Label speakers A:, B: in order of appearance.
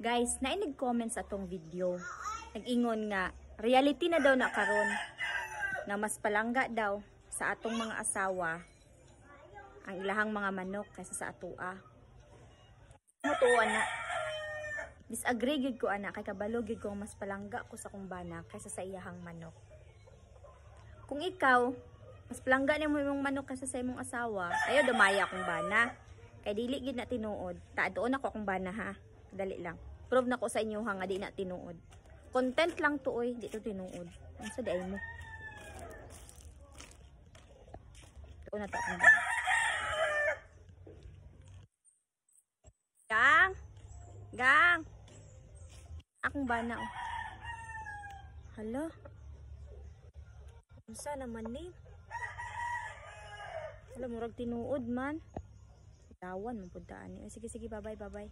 A: Guys, nainig comment sa atong video. Nag-ingon nga, reality na daw na karon nga mas palangga daw sa atong mga asawa ang ilahang mga manok kaysa sa atua. Mutuo na. Disagree gyud ko ana kay kabalo gyud ko mas palangga ko sa kong bana kaysa sa iyahang manok. Kung ikaw mas palangga nimo imong manok kaysa sa imong asawa, ayo dumaya akong bana. Kay dili gyud na tinuod. Taadon ako akong bana ha. Dali lang. Prove na ko sa inyo ha nga di na tinuod. Content lang to oy, di to tinuod. Ang sa day mo. Tuon na ta akong bana. Gang! Gang! Akong bana oh. Hala. Unsa naman ni? Hala murag tinuod man. Tawan mo pud taan ni. Sige sige, bye bye.